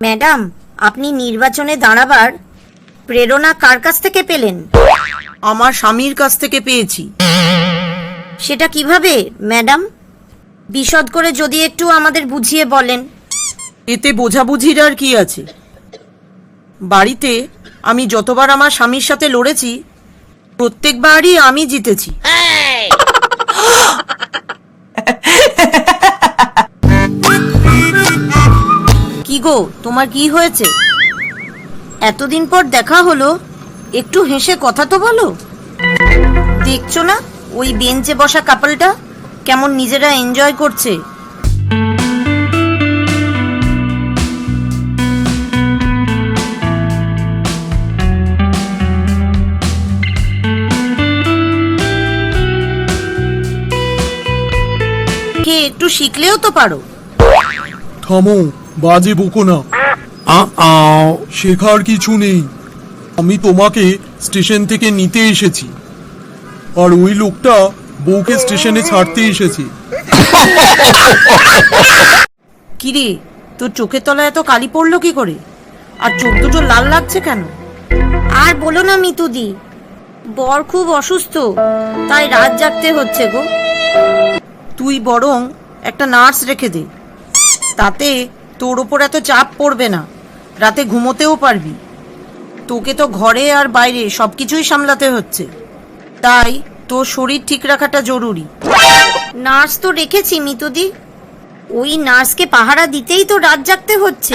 Madam, আপনি নির্বাচনে দাঁড়াবার প্রেরণা কার কাছ থেকে পেলেন? আমার স্বামীর কাছ থেকে পেয়েছি। সেটা কিভাবে ম্যাডাম? বিশদ করে যদি একটু আমাদের বুঝিয়ে বলেন। এতে বোঝাবুঝির আর কি আছে? বাড়িতে আমি যতবার আমার স্বামীর সাথে লড়েছি প্রত্যেকবারই আমি জিতেছি। কি গো, তোমার কি হয়েছে? এতদিন পর দেখা হলো, একটু হেসে কথা তো বলো। দেখছো না ওই বেঞ্চে বসা কাপলটা কেমন নিজেরা এনজয় করছে? কে একটু শিখলেও তো পারো। থামো, বাজে বকো না। শেখার কিছু নেই। আমি তোমাকে স্টেশন থেকে নিতে এসেছি, আর ওই লোকটা বউকে স্টেশনে ছাড়তে এসেছে। কিরে, তোর চোখের তলায় এত কালি পড়লো কি করে? আর চোখ দুটো লাল লাগছে কেন? আর বলো না মিতুদি, বর খুব অসুস্থ, তাই রাত জাগতে হচ্ছে গো। তুই বরং একটা নার্স রেখে দে, তাতে তোর ওপর এত চাপ পড়বে না, রাতে ঘুমোতেও পারবি। তোকে তো ঘরে আর বাইরে সবকিছুই সামলাতে হচ্ছে, তাই তোর শরীর ঠিক রাখাটা জরুরি। নার্স তো রেখেছি মিতুদি, ওই নার্সকে পাহারা দিতেই তো রাত জাগতে হচ্ছে।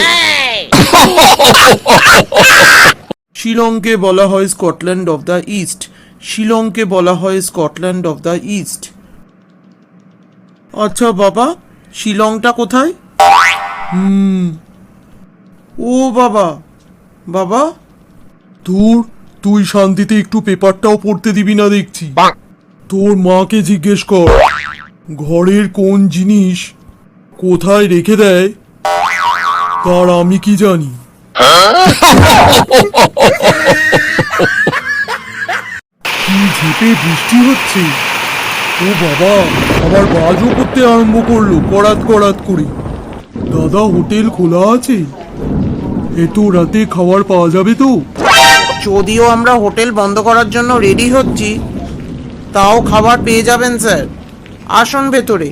শিলংকে বলা হয় স্কটল্যান্ড অফ দ্য ইস্ট। শিলংকে বলা হয় স্কটল্যান্ড অফ দ্য ইস্ট। আচ্ছা বাবা, শিলংটা কোথায়? ও বাবা, বাবা তোর, তুই শান্তিতে একটু পেপারটাও পড়তে দিবি না দেখছি। তোর মাকে জিজ্ঞেস কর ঘরের কোন জিনিস কোথায় রেখে দেয়, তার আমি কি জানি। কি ঝেপে বৃষ্টি হচ্ছে! ও বাবা, আবার বাজও করতে আরম্ভ করলো করাত করাত করে। দাদা, হোটেল খোলা আছে? এত রাতে খাবার পাওয়া যাবে তো? যদিও আমরা হোটেল বন্ধ করার জন্য রেডি হচ্ছি, তাও খাবার পেয়ে যাবেন স্যার। আসুন ভেতরে,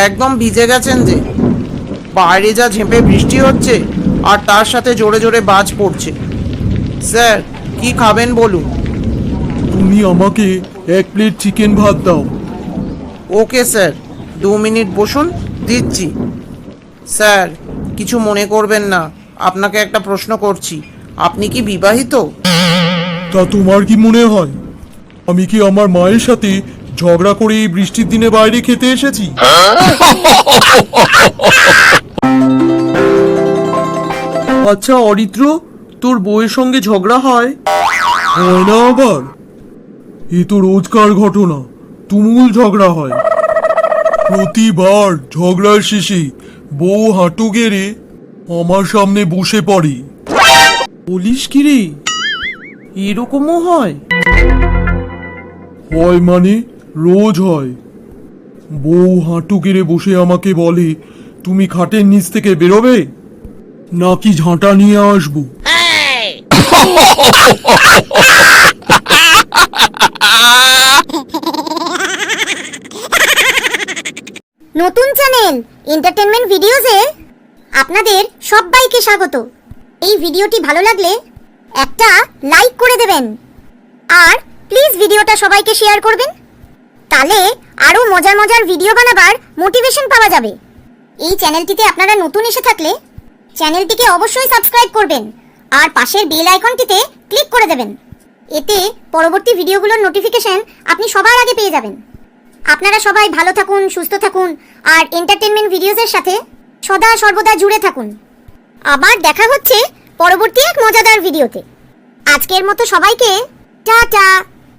একদম ভিজে গেছেন যে। বাইরে যা ঝেঁপে বৃষ্টি হচ্ছে, আর তার সাথে জোরে জোরে বাজ পড়ছে। স্যার, কি খাবেন বলুন? তুমি আমাকে 1 প্লেট চিকেন ভাত দাও। ওকে স্যার, 2 মিনিট বসুন, দিচ্ছি। স্যার, কিছু মনে করবেন না, আপনাকে একটা প্রশ্ন করছি, আপনি কি বিবাহিত? তা তোমার কি মনে হয় আমি কি আমার মায়ের সাথে ঝগড়া করে এই বৃষ্টির দিনে বাইরে খেতে এসেছি? আচ্ছা অরিত্র, তোর বউয়ের সঙ্গে ঝগড়া হয়? হয় না আবার? এ তো রোজকার ঘটনা, তুমুল ঝগড়া হয়। প্রতিবার ঝগড়ার শেষে বউ হাঁটু গেড়ে আমার সামনে বসে পড়ে। বলিস কি রে, এরকমও হয়? হয় মানে রোজ হয়। বউ হাঁটু গেড়ে বসে আমাকে বলে, তুমি খাটের নিচ থেকে বেরোবে নাকি ঝাঁটা নিয়ে আসবো। নতুন চ্যানেল এন্টারটেনমেন্ট ভিডিওসে আপনাদের সবাইকে স্বাগত। এই ভিডিওটি ভালো লাগলে একটা লাইক করে দেবেন, আর প্লিজ ভিডিওটা সবাইকে শেয়ার করবেন, তাহলে আরও মজার মজার ভিডিও বানাবার মোটিভেশন পাওয়া যাবে। এই চ্যানেলটিতে আপনারা নতুন এসে থাকলে চ্যানেলটিকে অবশ্যই সাবস্ক্রাইব করবেন, আর পাশের বেল আইকনটিতে ক্লিক করে দেবেন। এতে পরবর্তী ভিডিওগুলোর নোটিফিকেশন আপনি সবার আগে পেয়ে যাবেন। আপনারা সবাই ভালো থাকুন, সুস্থ থাকুন, আর এন্টারটেনমেন্ট ভিডিওসের সাথে সদা সর্বদা জুড়ে থাকুন। আবার দেখা হচ্ছে পরবর্তী এক মজাদার ভিডিওতে। আজকের মতো সবাইকে টাটা।